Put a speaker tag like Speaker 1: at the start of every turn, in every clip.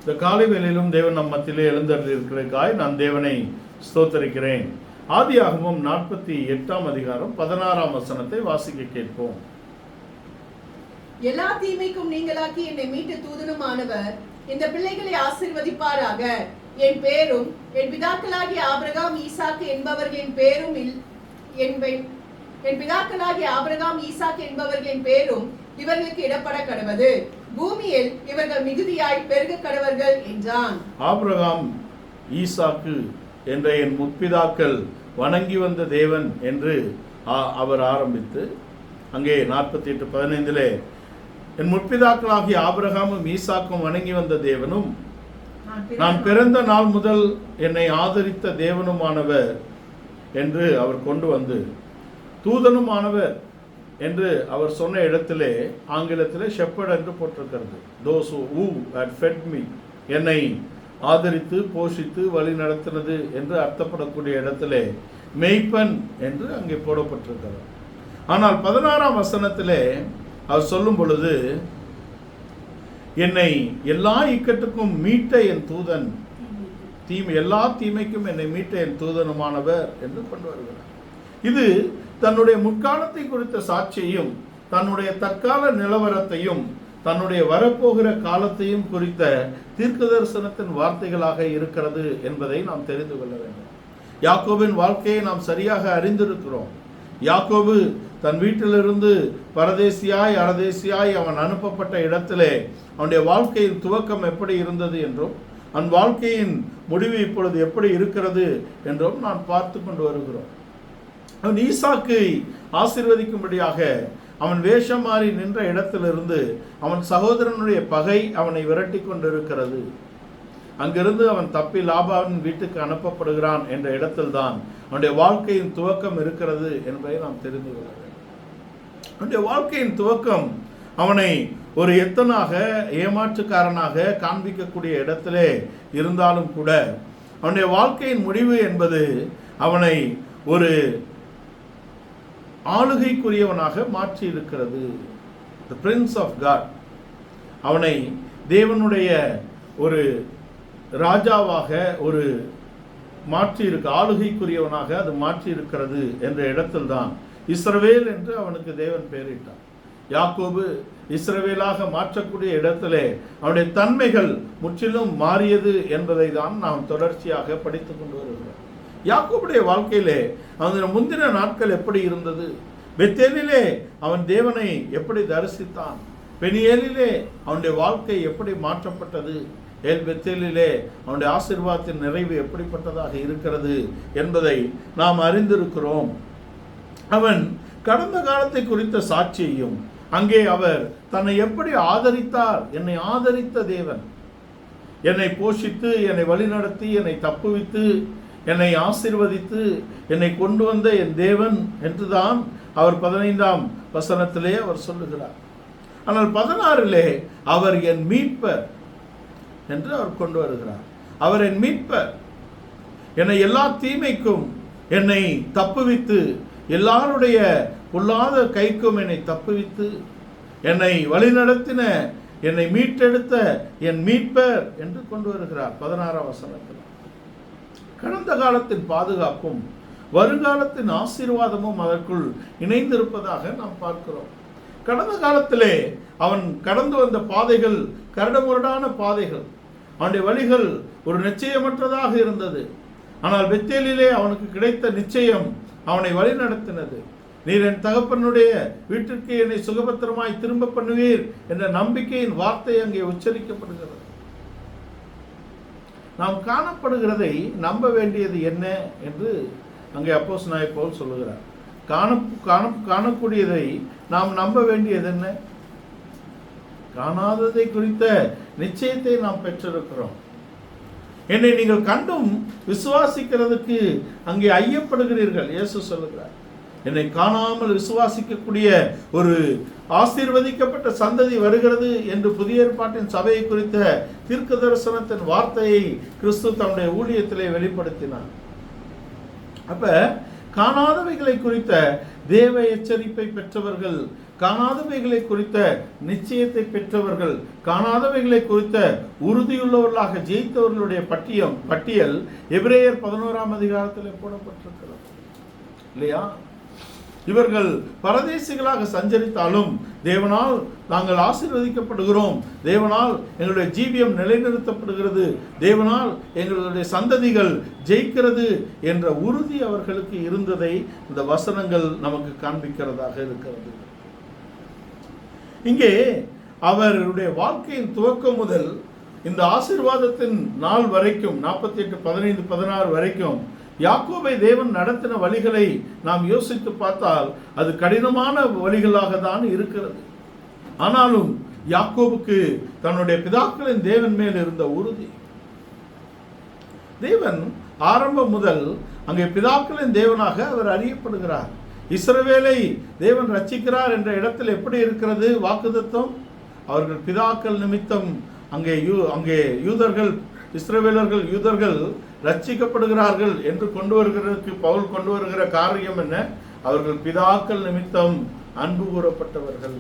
Speaker 1: இந்த காலை வேளையிலும் தேவன் நம் மத்தியிலே எழுந்தருளிருக்கிறதுக்காய் நான் தேவனை ஸ்தோத்தரிக்கிறேன். ஆதியாகமம் 48 அதிகாரம் 16 வசனத்தை வாசிக்க கேட்போம்.
Speaker 2: எல்லா தீமைக்கும் நீங்களாக்கி என்னை மீட்டு தூதனுமானவர் இந்த பிள்ளைகளை ஆசீர்வதிப்பாராக. என் பேரும் என் பிதாக்களாகிய ஆபிரகாம் ஈசாக்கு என்பவர்களின் பேரும் இவர்களுக்கு இடப்பட கடவது. பூமியில் இவர்கள் மிகுதியாய் பெருக கடவர்கள் என்றான்.
Speaker 1: ஆபிரகாம் ஈசாக்கு என்ற என் முற்பிதாக்கள் வணங்கி வந்த தேவன் என்று அவர் ஆரம்பித்து அங்கே 48:15 என் முற்பிதாக்களாகிய ஆபிரகாமும் ஈசாக்கும் வணங்கி வந்த தேவனும் நான் பிறந்த நாள் முதல் என்னை ஆதரித்த தேவனுமானவர் என்று அவர் கொண்டு வந்து தூதனுமானவர் என்று அவர் சொன்ன இடத்திலே ஆங்கிலத்திலே ஷெப்பர்ட் என்று போட்டிருக்கிறது. those who had fed me, என்னை ஆதரித்து போஷித்து வழி நடத்தினது என்று அர்த்தப்படக்கூடிய இடத்திலே மெய்ப்பன் என்று அங்கே போடப்பட்டிருக்கிறது. ஆனால் 16 வசனத்திலே அவர் சொல்லும் பொழுது என்னை எல்லா இக்கட்டுக்கும் மீட்ட என் தூதன், எல்லா தீமைக்கும் என்னை மீட்ட என் தூதனுமானவர் என்று கொண்டு வருகிறார். இது தன்னுடைய முற்காலத்தை குறித்த சாட்சியையும் தன்னுடைய தற்கால நிலவரத்தையும் தன்னுடைய வரப்போகிற காலத்தையும் குறித்த தீர்க்க தரிசனத்தின் வார்த்தைகளாக இருக்கிறது என்பதை நாம் தெரிந்து கொள்ள வேண்டும். யாக்கோபின் வாழ்க்கையை நாம் சரியாக அறிந்திருக்கிறோம். யாக்கோபு தன் வீட்டிலிருந்து பரதேசியாய் அரதேசியாய் அவன் அனுப்பப்பட்ட இடத்திலே அவனுடைய வாழ்க்கையின் துவக்கம் எப்படி இருந்தது என்றும் அவன் வாழ்க்கையின் முடிவு இப்பொழுது எப்படி இருக்கிறது என்றும் நான் பார்த்து கொண்டு வருகிறோம். அவன் ஈசாக்கை ஆசீர்வதிக்கும்படியாக அவன் வேஷம் மாறி நின்ற இடத்திலிருந்து அவன் சகோதரனுடைய பகை அவனை விரட்டி கொண்டிருக்கிறது. அங்கிருந்து அவன் தப்பி லாபாவின் வீட்டுக்கு அனுப்பப்படுகிறான் என்ற இடத்தில்தான் அவனுடைய வாழ்க்கையின் துவக்கம் இருக்கிறது என்பதை நாம் தெரிந்து கொள்ள வேண்டும். அவனுடைய வாழ்க்கையின் துவக்கம் அவனை ஒரு எத்தனாக ஏமாற்றுக்காரனாக காண்பிக்கக்கூடிய இடத்திலே இருந்தாலும் கூட அவனுடைய வாழ்க்கையின் முடிவு என்பது அவனை ஒரு ஆளுகைக்குரியவனாக மாற்றி இருக்கிறது. The Prince of God, அவனை தேவனுடைய ஒரு ராஜாவாக ஒரு மாற்றி இருக்க ஆளுகைக்குரியவனாக அது மாற்றி இருக்கிறது என்ற இடத்தில் தான் இஸ்ரவேல் என்று அவனுக்கு தேவன் பெயரிட்டார். யாக்கோபு இஸ்ரவேலாக மாற்றக்கூடிய இடத்திலே அவனுடைய தன்மைகள் முற்றிலும் மாறியது என்பதை தான் நாம் தொடர்ச்சியாக படித்து கொண்டு வருகிறோம். யாக்கோபுடைய வாழ்க்கையிலே அவனுடைய முந்தின நாட்கள் எப்படி இருந்தது, பெத்தேலிலே அவன் தேவனை எப்படி தரிசித்தான், பெனியேலிலே அவனுடைய வாழ்க்கை எப்படி மாற்றப்பட்டது, பெத்தேலிலே அவனுடைய ஆசீர்வாதத்தின் நிறைவு எப்படிப்பட்டதாக இருக்கிறது என்பதை நாம் அறிந்திருக்கிறோம். அவன் கடந்த காலத்தை குறித்த சாட்சியையும் அங்கே அவர் தன்னை எப்படி ஆதரித்தார், என்னை ஆதரித்த தேவன், என்னை போஷித்து என்னை வழிநடத்தி என்னை தப்புவித்து என்னை ஆசீர்வதித்து என்னை கொண்டு வந்த என் தேவன் என்றுதான் அவர் 15 வசனத்திலே அவர் சொல்லுகிறார். ஆனால் 16 அவர் என் மீட்பர் என்று அவர் கொண்டு வருகிறார். அவர் என் மீட்பர், என்னை எல்லா தீமைக்கும் என்னை தப்புவித்து எல்லாருடைய பொல்லாத கைக்கும் என்னை தப்புவித்து என்னை வழிநடத்தின என்னை மீட்டெடுத்த என் மீட்பர் என்று கொண்டு வருகிறார் 16 வசனத்தில். கடந்த காலத்தின் பாதுகாப்பும் வருங்காலத்தின் ஆசீர்வாதமும் அதற்குள் இணைந்திருப்பதாக நாம் பார்க்கிறோம். கடந்த காலத்திலே அவன் கடந்து வந்த பாதைகள் கரடுமுரடான பாதைகள், அவனுடைய வழிகள் ஒரு நிச்சயமற்றதாக இருந்தது. ஆனால் பெத்தேலிலே அவனுக்கு கிடைத்த நிச்சயம் அவனை வழி நடத்தினது. நீர் என் தகப்பனுடைய வீட்டிற்கு என்னை சுகபத்திரமாய் திரும்ப பண்ணுவீர் என்ற நம்பிக்கையின் வார்த்தை அங்கே உச்சரிக்கப்படுகிறது. நாம் காணப்படுகிறதை நம்ப வேண்டியது என்ன என்று அங்கே அப்போஸ்தலனாகிய பவுல் சொல்லுகிறார். காணக்கூடியதை நாம் நம்ப வேண்டியது என்ன? காணாததை குறித்த நிச்சயத்தை நாம் பெற்றிருக்கிறோம். என்னை நீங்கள் கண்டும் விசுவாசிக்கிறதுக்கு அங்கே ஐயப்படுகிறீர்கள். இயேசு சொல்லுகிறார், என்னை காணாமல் விசுவாசிக்கக்கூடிய ஒரு ஆசீர்வதிக்கப்பட்ட சந்ததி வருகிறது என்று புதிய ஏற்பாட்டின் சபையை குறித்த தீர்க்க தரிசனத்தின் வார்த்தையை கிறிஸ்து தன்னுடைய ஊழியத்திலே வெளிப்படுத்தினார். அப்ப காணாதவைகளை குறித்த தேவ எச்சரிப்பை பெற்றவர்கள் காணாதவைகளை குறித்த நிச்சயத்தை பெற்றவர்கள், காணாதவைகளை குறித்த உறுதியுள்ளவர்களாக ஜெயித்தவர்களுடைய பட்டியல் எபிரேயர் 11ஆம் அதிகாரத்தில் போடப்பட்டிருக்கிறது இல்லையா? இவர்கள் பரதேசிகளாக சஞ்சரித்தாலும் தேவனால் நாங்கள் ஆசீர்வதிக்கப்படுகிறோம், தேவனால் எங்களுடைய ஜீவியம் நிலைநிறுத்தப்படுகிறது, தேவனால் எங்களுடைய சந்ததிகள் ஜெயிக்கிறது என்ற உறுதி அவர்களுக்கு இருந்ததை இந்த வசனங்கள் நமக்கு காண்பிக்கிறதாக இருக்கிறது. இங்கே அவருடைய வாழ்க்கையின் துவக்கம் முதல் இந்த ஆசீர்வாதத்தின் நாள் வரைக்கும் 48, 15, 16 வரைக்கும் யாக்கோபை தேவன் நடத்தின வழிகளை நாம் யோசித்து பார்த்தால் அது கடினமான வழிகளாக தான் இருக்கிறது. ஆனாலும் யாக்கோபுக்கு தன்னுடைய பிதாக்களின் தேவன் மேல் இருந்த உறுதி, தேவன் ஆரம்பம் முதல் அங்கே பிதாக்களின் தேவனாக அவர் அறியப்படுகிறார். இஸ்ரவேலை தேவன் ரட்சிக்கிறார் என்ற இடத்தில் எப்படி இருக்கிறது வாக்குத்தத்தம்? அவர்கள் பிதாக்கள் நிமித்தம் அங்கே யூதர்கள், இஸ்ரவேலர்கள், யூதர்கள் ரட்சிக்கப்படுகிறார்கள் என்று கொண்டு வருகிறதுக்கு பவுல் கொண்டு வருகிற காரியம் என்ன? அவர்கள் பிதாக்கள் நிமித்தம் அன்பு கூறப்பட்டவர்கள்.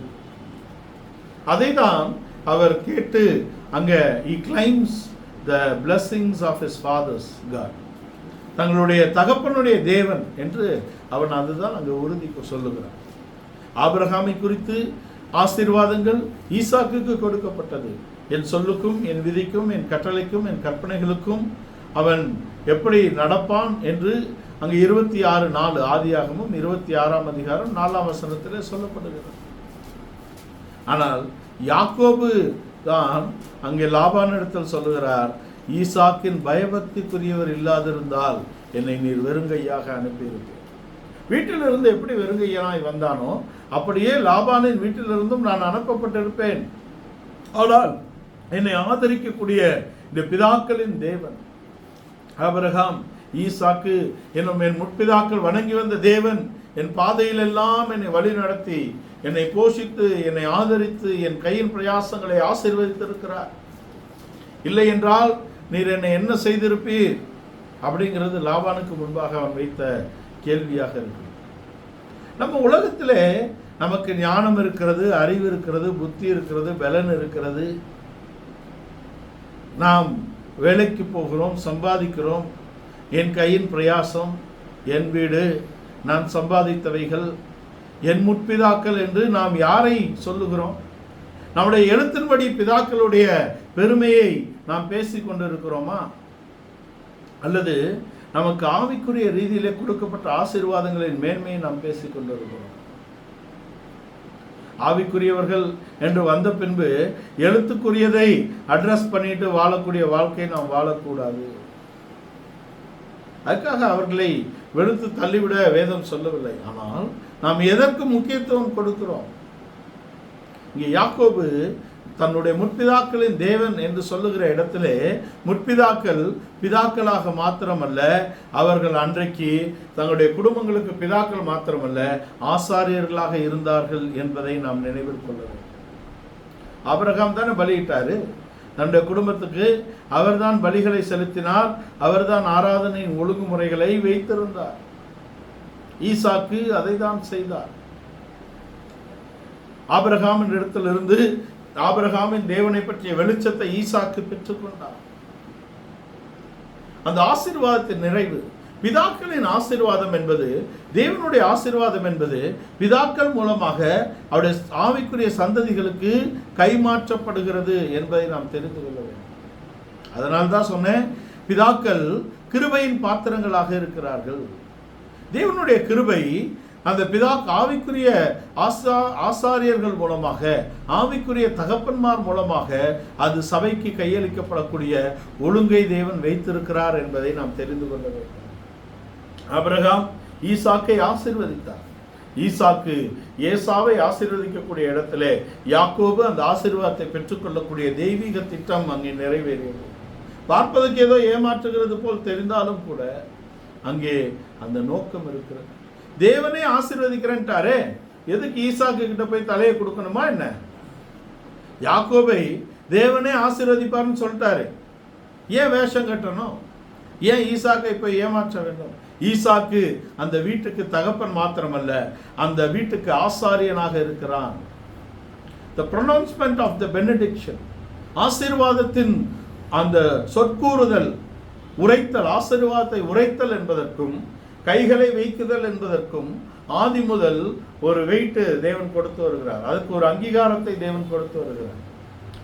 Speaker 1: அதை தான் அவர் கேட்டு அங்கே he claims the blessings of his father's God, தங்களுடைய தகப்பனுடைய தேவன் என்று அவன் அதுதான் அங்கே உறுதி சொல்லுகிறான். ஆபிரகாமை குறித்து ஆசீர்வாதங்கள் ஈசாக்குக்கு கொடுக்கப்பட்டது. என் சொல்லுக்கும் என் விதிக்கும் என் கட்டளைக்கும் என் கற்பனைகளுக்கும் அவன் எப்படி நடப்பான் என்று அங்கே 26:4 ஆதியாகமும் 26ஆம் அதிகாரம் 4ஆம் வசனத்திலே சொல்லப்படுகிறது. ஆனால் யாக்கோபு தான் அங்கே லாபானிடத்தில் சொல்லுகிறார், ஈசாக்கின் பயபக்திக்குரியவர் இல்லாதிருந்தால் என்னை நீர் வெறுங்கையாக அனுப்பியிருப்பேன். வீட்டிலிருந்து எப்படி வெறுங்கையாய் வந்தானோ அப்படியே லாபானின் வீட்டிலிருந்தும் நான் அனுப்பப்பட்டிருப்பேன். ஆனால் என்னை ஆதரிக்கக்கூடிய இந்த பிதாக்களின் தேவன் ஆபிரகாம், ஈசாக்கு என்னும் என் முற்பிதாக்கள் வணங்கி வந்த தேவன் என் பாதையில் எல்லாம் என்னை வழி நடத்தி என்னை போஷித்து என்னை ஆதரித்து என் கையின் பிரயாசங்களை ஆசீர்வதித்திருக்கிறார். இல்லை என்றால் நீர் என்னை என்ன செய்திருப்பீர் அப்படிங்கிறது லாபானுக்கு முன்பாக அவன் வைத்த கேள்வியாக இருக்கு. நம்ம உலகத்திலே நமக்கு ஞானம் இருக்கிறது, அறிவு இருக்கிறது, புத்தி இருக்கிறது, பலன் இருக்கிறது. நாம் வேலைக்கு போகிறோம், சம்பாதிக்கிறோம். என் கையின் பிரயாசம், என் வீடு, நான் சம்பாதித்தவைகள், என் முற்பிதாக்கள் என்று நாம் யாரை சொல்லுகிறோம்? நம்முடைய எழுத்தின்படி பிதாக்களுடைய பெருமையை நாம் பேசிக் கொண்டிருக்கிறோமா? அல்லது நமக்கு ஆவிக்குரிய ரீதியிலே கொடுக்கப்பட்ட ஆசீர்வாதங்களின் மேன்மையை நாம் பேசிக் கொண்டிருக்கிறோம்? ஆவிக்குரியவர்கள் என்று வந்த பின்பு எழுத்துக்குரியதை அட்ரஸ் பண்ணிட்டு வாழக்கூடிய வாழ்க்கையை நாம் வாழக்கூடாது. அதுக்காக அவர்களை வெளுத்து தள்ளிவிட வேதம் சொல்லவில்லை. ஆனால் நாம் எதற்கு முக்கியத்துவம் கொடுக்கிறோம்? இங்கே யாக்கோபு தன்னுடைய முற்பிதாக்களின் தேவன் என்று சொல்லுகிற இடத்திலே முற்பிதாக்கள் பிதாக்களாக மாத்திரமல்ல, அவர்கள் அன்றைக்கு தங்களுடைய குடும்பங்களுக்கு பிதாக்கள் மாத்திரமல்ல ஆசாரியர்களாக இருந்தார்கள் என்பதை நாம் நினைவில் கொள்ள வேண்டும். ஆபிரகாம் தானே பலியிட்டாரு தன்னுடைய குடும்பத்துக்கு, அவர்தான் பலிகளை செலுத்தினார், அவர்தான் ஆராதனையின் ஒழுங்குமுறைகளை வைத்திருந்தார். ஈசாக்கு அதை தான் செய்தார். ஆபிரகாமின் இடத்திலிருந்து ஆபிரகாமின் தேவனை பற்றிய வெளிச்சத்தை ஈசாக்கு பெற்றுக்கொண்டார். அந்த ஆசீர்வாதத்தின் நிறைவு, பிதாக்களின் ஆசீர்வாதம் என்பது, தேவனுடைய ஆசீர்வாதம் என்பது பிதாக்கள் மூலமாக அவருடைய ஆவிக்குரிய சந்ததிகளுக்கு கைமாற்றப்படுகிறது என்பதை நாம் தெரிந்து கொள்ள வேண்டும். அதனால்தான் சொன்னேன், பிதாக்கள் கிருபையின் பாத்திரங்களாக இருக்கிறார்கள். தேவனுடைய கிருபை அந்த ஆவிக்குரிய ஆசாரியர்கள் மூலமாக, ஆவிக்குரிய தகப்பன்மார் மூலமாக அது சபைக்கு கையளிக்கப்படக்கூடிய ஒழுங்கை தேவன் வைத்திருக்கிறார் என்பதை நாம் தெரிந்து கொள்ள வேண்டும். ஆபிரகாம் ஈசாக்கை ஆசீர்வதித்தார். ஈசாக்கு ஏசாவை ஆசீர்வதிக்கக்கூடிய இடத்திலே யாக்கோபு அந்த ஆசீர்வாதத்தை பெற்றுக்கொள்ளக்கூடிய தெய்வீக திட்டம் அங்கே நிறைவேறியது. பார்ப்பதற்கு ஏதோ ஏமாற்றுகிறது போல் தெரிந்தாலும் கூட அங்கே அந்த நோக்கம் இருக்கிறது. தேவனே ஆசீர்வதிக்கிறேன்ட்டாரே, எதுக்கு ஈசாக்கு கிட்ட போய் தலையை கொடுக்கணுமா என்ன? யாக்கோபை தேவனே ஆசீர்வதிப்பார்னு சொல்லிட்டாரு, ஏன் வேஷம் கட்டணும்? ஏன் ஈசாக்கை போய் ஏமாற்ற வேண்டும்? ஈசாக்கு அந்த வீட்டுக்கு தகப்பன் மாத்திரமல்ல, அந்த வீட்டுக்கு ஆசாரியனாக இருக்கிறான். The pronouncement of the benediction, ஆசீர்வாதத்தின் அந்த சொற்கூறுதல், உரைத்தல், ஆசீர்வாதத்தை உரைத்தல் என்பதற்கும் கைகளை வைக்குதல் என்பதற்கும் ஆதி முதல் ஒரு வெயிட் தேவன் கொடுத்து வருகிறார். அதுக்கு ஒரு அங்கீகாரத்தை தேவன் கொடுத்து வருகிறார்.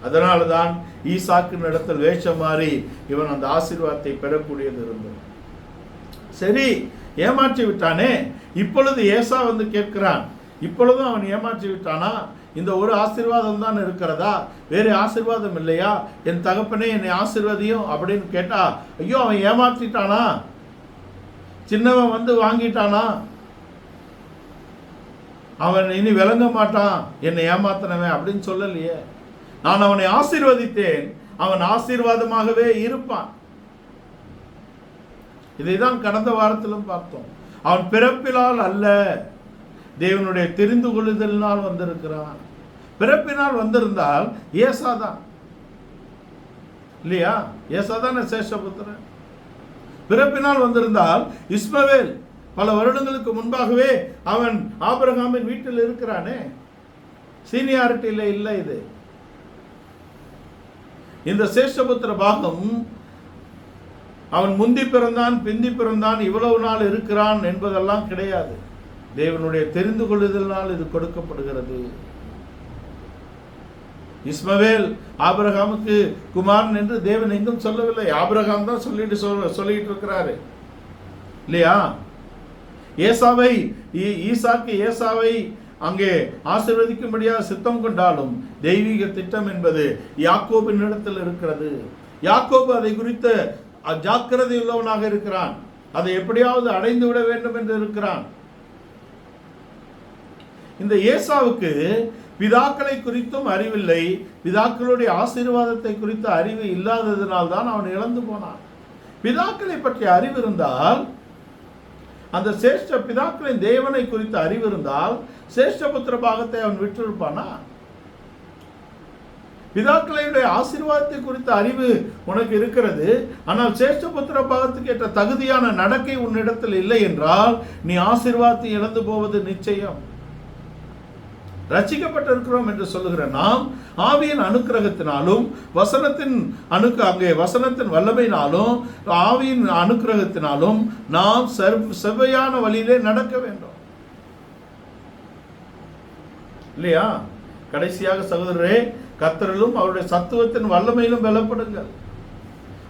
Speaker 1: அதனால தான் ஈசாக்கின் இடத்தில் வேஷம் மாறி இவன் அந்த ஆசீர்வாதத்தை பெறக்கூடியது இருந்தது. சரி, ஏமாற்றி விட்டானே, இப்பொழுது ஏசா வந்து கேட்கிறான். இப்பொழுதும் அவன் ஏமாற்றி விட்டானா? இந்த ஒரு ஆசீர்வாதம் தான் இருக்கிறதா? வேறு ஆசீர்வாதம் இல்லையா? என் தகப்பனே என்னை ஆசீர்வதியும் அப்படின்னு கேட்டா, ஐயோ அவன் ஏமாற்றிட்டானா, சின்னவன் வந்து வாங்கிட்டானா, அவன் இனி விளங்க மாட்டான் என்னை ஏமாத்தினவன் அப்படின்னு சொல்லலையே. நான் அவனை ஆசீர்வதித்தேன், அவன் ஆசீர்வாதமாகவே இருப்பான். இதைதான் கடந்த வாரத்திலும் பார்த்தோம். அவன் பிறப்பினால் அல்ல, தேவனுடைய தெரிந்து கொள்ளுதலினால் வந்திருக்கிறான். பிறப்பினால் வந்திருந்தால் ஏசாதான் இல்லையா? ஏசாதான் சேஷபுத்திரன். பிறப்பினால் வந்திருந்தால் இஸ்மவேல் பல வருடங்களுக்கு முன்பாகவே அவன் ஆபிரகாமின் வீட்டில் இருக்கிறானே. சீனியாரிட்டியில் இல்லை. இது இந்த சேஷபுத்திர பாகம் அவன் முந்தி பிறந்தான் பிந்தி பிறந்தான் இவ்வளவு நாள் இருக்கிறான் என்பதெல்லாம் கிடையாது. தேவனுடைய தெரிந்து கொள்ளுதலினால் இது கொடுக்கப்படுகிறது. இஸ்மவேல் ஆபிரகாமுக்கு குமாரன் என்று தேவன் எங்கும் சொல்லவில்லை. ஆபிரகாம் தான் சொல்லிட்டு இருக்கிறாரு இல்லையா? ஏசாவை, ஈசாக்கு ஏசாவை அங்கே ஆசீர்வதிக்கும்படியாக சித்தம் கொண்டாலும் தெய்வீக திட்டம் என்பது யாக்கோபின் இடத்தில் இருக்கிறது. யாக்கோபு அதை குறித்த ஜாக்கிரதை உள்ளவனாக இருக்கிறான். அதை எப்படியாவது அடைந்து விட வேண்டும் என்று இருக்கிறான். இந்த ஏசாவுக்கு பிதாக்களை குறித்தும் அறிவில்லை, பிதாக்களுடைய ஆசீர்வாதத்தை குறித்த அறிவு இல்லாததினால் தான் அவன் இழந்து போனான். பிதாக்களை பற்றிய அறிவு இருந்தால், அந்த சேஷ்ட பிதாக்களின் தேவனை குறித்த அறிவு இருந்தால் சேஷ்டபுத்திர பாகத்தை அவன் விட்டிருப்பானா? பிதாக்களுடைய ஆசீர்வாதத்தை குறித்த அறிவு உனக்கு இருக்கிறது, ஆனால் சேஷ்டபுத்திர பாகத்துக்கு ஏற்ற தகுதியான நடக்கை உன்னிடத்தில் இல்லை என்றால் நீ ஆசீர்வாதத்தை இழந்து போவது நிச்சயம். ரட்சிக்கப்பட்டிருக்கிறோம் என்று சொல்லுகிற நாம் ஆவியின் அனுக்கிரகத்தினாலும் வசனத்தின் வசனத்தின் வல்லமையினாலும் ஆவியின் அனுக்கிரகத்தினாலும் நாம் செவ்வையான வழியிலே நடக்க வேண்டும் இல்லையா? கடைசியாக சகோதரரே, கர்த்தரிலும் அவருடைய சத்துவத்தின் வல்லமையிலும் பலப்படுங்கள்.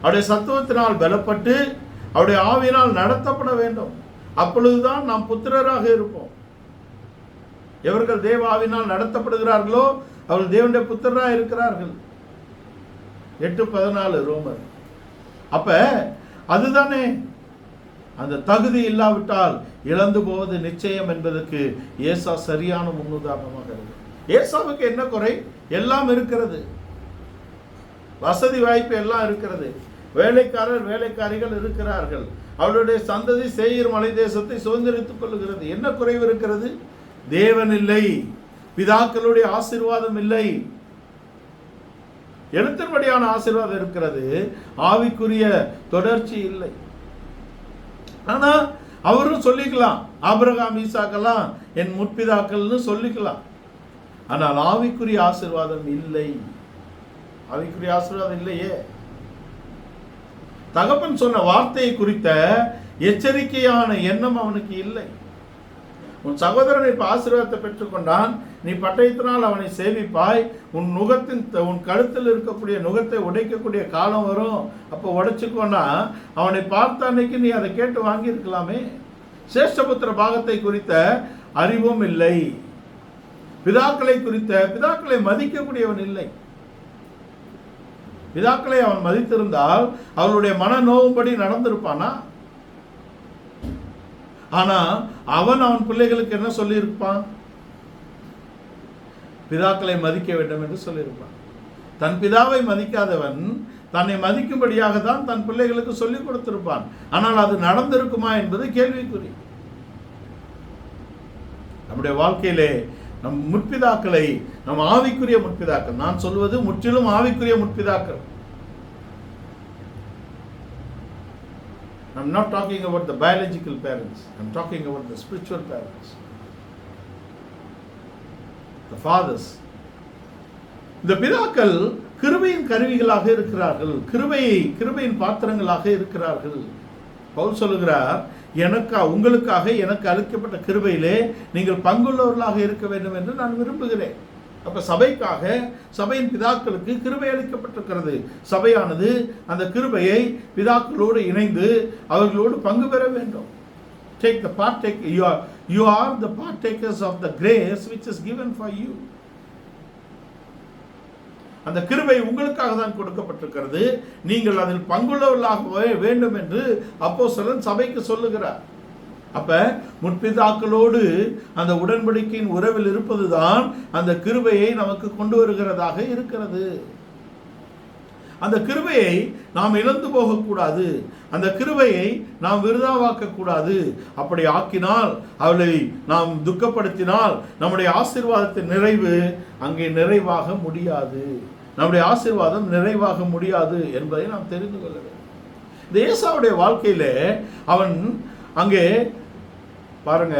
Speaker 1: அவருடைய சத்துவத்தினால் பலப்பட்டு அவருடைய ஆவியினால் நடத்தப்பட வேண்டும். அப்பொழுதுதான் நாம் புத்திரராக இருப்போம். எவர்கள் தேவ ஆவியினால் நடத்தப்படுகிறார்களோ அவர்கள் தேவனுடைய புத்திரராக இருக்கிறார்கள். 8:14 ரோமர். அப்ப அதுதானே, அந்த தகுதி இல்லாவிட்டால் இழந்து போவது நிச்சயம் என்பதற்கு ஏசா சரியான முன்னுதாரணமாக இருக்கு. ஏசாவுக்கு என்ன குறை? எல்லாம் இருக்கிறது, வசதி வாய்ப்பு எல்லாம் இருக்கிறது, வேலைக்காரர் வேலைக்காரிகள் இருக்கிறார்கள், அவருடைய சந்ததி சேயீர் மலை தேசத்தை சுதந்திரித்துக் கொள்ளுகிறது. என்ன குறைவு இருக்கிறது? தேவன் இல்லை, பிதாக்களுடைய ஆசீர்வாதம் இல்லை. எழுத்தின்படியான ஆசீர்வாதம் இருக்கிறது, ஆவிக்குரிய தொடர்ச்சி இல்லை. ஆனா அவரும் சொல்லிக்கலாம், ஆபிரகாம் ஈசாக்கெல்லாம் என் முற்பிதாக்கள்னு சொல்லிக்கலாம். ஆனால் ஆவிக்குரிய ஆசீர்வாதம் இல்லை. ஆவிக்குரிய ஆசீர்வாதம் இல்லையே. தகப்பன் சொன்ன வார்த்தையை குறித்த எச்சரிக்கையான எண்ணம் அவனுக்கு இல்லை. உன் சகோதரன் இப்ப ஆசீர்வாதத்தை பெற்றுக்கொண்டான், நீ பட்டயத்தினால் அவனை சேவிப்பாய், உன் கழுத்தில் இருக்கக்கூடிய நுகத்தை உடைக்கக்கூடிய காலம் வரும். அப்போ உடைச்சுக்கோன்னா அவனை பார்த்த அன்னைக்கு நீ அதை கேட்டு வாங்கி இருக்கலாமே. சேஷ்டபுத்திர பாகத்தை குறித்த அறிவும் இல்லை, பிதாக்களை மதிக்கக்கூடியவன் இல்லை. பிதாக்களை அவன் மதித்திருந்தால் அவளுடைய மன நோவும்படி நடந்திருப்பானா? ஆனா அவன் பிள்ளைகளுக்கு என்ன சொல்லியிருப்பான்? பிதாக்களை மதிக்க வேண்டும் என்று சொல்லியிருப்பான். தன் பிதாவை மதிக்காதவன் தன்னை மதிக்கும்படியாக தான் தன் பிள்ளைகளுக்கு சொல்லிக் கொடுத்திருப்பான். ஆனால் அது நடந்திருக்குமா என்பது கேள்விக்குறி. நம்முடைய வாழ்க்கையிலே நம் முற்பிதாக்களை, நம் ஆவிக்குரிய முற்பிதாக்கள், நான் சொல்வது முற்றிலும் ஆவிக்குரிய முற்பிதாக்கள், I'm not talking about the biological parents. I'm talking about the spiritual parents. The fathers. இந்த பிதாக்கள் கிருபையின் கருவிகளாக இருக்கிறார்கள், கிருபையின் பாத்திரங்களாக இருக்கிறார்கள். பவுல் சொல்லுகிறார், உங்களுக்காக எனக்கு அளிக்கப்பட்ட கிருபையிலே நீங்கள் பங்குள்ளவர்களாக இருக்க வேண்டும் என்று நான் விரும்புகிறேன். அப்ப சபைக்காக, சபையின் பிதாக்களுக்கு கிருபை அளிக்கப்பட்டிருக்கிறது. சபையானது அந்த கிருபையை பிதாக்களோடு இணைந்து அவர்களோடு பங்கு பெற வேண்டும். You are the partakers of the grace which is given for you. அந்த கிருபை உங்களுக்காக தான் கொடுக்கப்பட்டிருக்கிறது, நீங்கள் அதில் பங்குள்ளவர்களாக வேண்டும் என்று அப்போஸ்தலன் சபைக்கு சொல்லுகிறார். அப்ப முற்பிதாக்களோடு அந்த உடன்படிக்கையின் உறவில் இருப்பதுதான் அந்த கிருபையை நமக்கு கொண்டு வருகிறதாக இருக்கிறது. அந்த கிருபையை நாம் இழந்து போகக்கூடாது, அந்த கிருபையை நாம் விருதாவாக்க கூடாது. அப்படி ஆக்கினால், அவளை நாம் துக்கப்படுத்தினால் நம்முடைய ஆசீர்வாதத்தின் நிறைவு அங்கே நிறைவாக முடியாது, நம்முடைய ஆசீர்வாதம் நிறைவாக முடியாது என்பதை நாம் தெரிந்து கொள்ள வேண்டும். இந்த ஏசாவுடைய வாழ்க்கையில அவன் அங்கே பாருங்க,